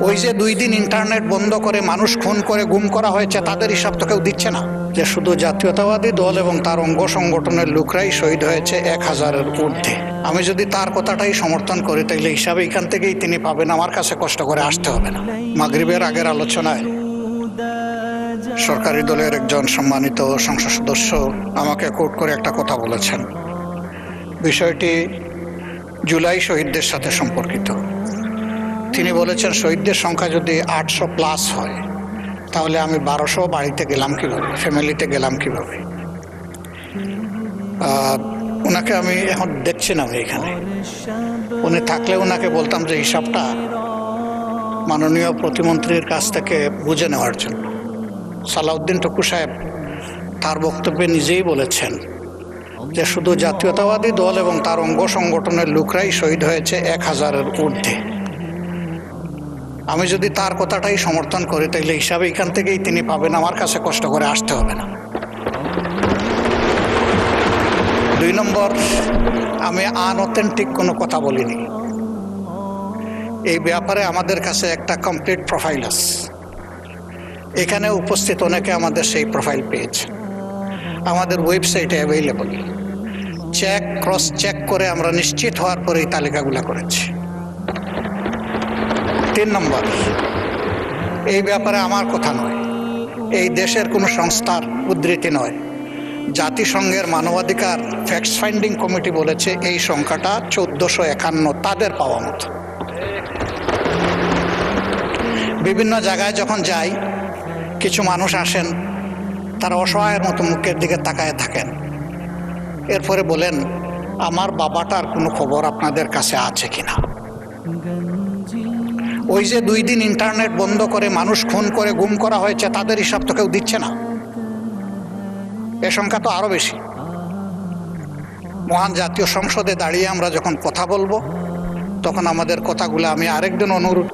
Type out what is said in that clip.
ওই যে 2 দিন ইন্টারনেট বন্ধ করে মানুষ খুন করে গুম করা হয়েছে, তাদের হিসাব তো কেউ দিচ্ছে না। যে শুধু জাতীয়তাবাদী দল এবং তার অঙ্গ সংগঠনের লোকরাই শহীদ হয়েছে 1000-এর ঊর্ধ্বে। আমি যদি তার কথাটাই সমর্থন করি তাহলে হিসাবে এখান থেকেই তিনি পাবেন, আমার কাছে কষ্ট করে আসতে হবে না। মাগরিবের আগের আলোচনায় সরকারি দলের একজন সম্মানিত সংসদ সদস্য আমাকে কোট করে একটা কথা বলেছেন। বিষয়টি জুলাই শহীদদের সাথে সম্পর্কিত। তিনি বলেছেন, শহীদদের সংখ্যা যদি 800+ হয় তাহলে আমি 1200 বাড়িতে গেলাম কিভাবে, ফ্যামিলিতে গেলাম কিভাবে। ওনাকে আমি এখন দেখছি না এখানে, উনি থাকলে ওনাকে বলতাম যে হিসাবটা মাননীয় প্রতিমন্ত্রীর কাছ থেকে বুঝে নেওয়ার জন্য। সালাউদ্দিন টুকু সাহেব তার বক্তব্যে নিজেই বলেছেন যে শুধু জাতীয়তাবাদী দল এবং তার অঙ্গ সংগঠনের লোকরাই শহীদ হয়েছে 1000-এর ঊর্ধ্বে। আমি যদি তার কথাটাই সমর্থন করি তাহলে হিসাবে এখান থেকেই তিনি পাবেন, আমার কাছে কষ্ট করে আসতে হবে না। 2 নম্বর, আমি আনঅথেন্টিক কোনো কথা বলিনি। এই ব্যাপারে আমাদের কাছে একটা কমপ্লিট প্রোফাইল আছে। এখানে উপস্থিত অনেকে আমাদের সেই প্রোফাইল পেয়েছে, আমাদের ওয়েবসাইটে অ্যাভেলেবল। ক্রস চেক করে আমরা নিশ্চিত হওয়ার পরে এই তালিকাগুলো করেছি। 3 নম্বর, এই ব্যাপারে আমার কথা নয়, এই দেশের কোনো সংস্থার উদ্ধৃতি নয়। জাতিসংঘের মানবাধিকার ফ্যাক্ট ফাইন্ডিং কমিটি বলেছে এই সংখ্যাটা 1451, তাদের পাওয়া মতো। বিভিন্ন জায়গায় যখন যাই, কিছু মানুষ আসেন, তারা অসহায়ের মতো মুখের দিকে তাকায় থাকেন, এরপরে বলেন আমার বাবাটার কোনো খবর আপনাদের কাছে আছে কিনা। ওই যে 2 দিন ইন্টারনেট বন্ধ করে মানুষ খুন করে গুম করা হয়েছে, তাদের হিসাব তো কেউ দিচ্ছে না। এ সংখ্যা তো আরো বেশি। মহান জাতীয় সংসদে দাঁড়িয়ে আমরা যখন কথা বলবো, তখন আমাদের কথাগুলো আমি আরেকদিন অনুরোধ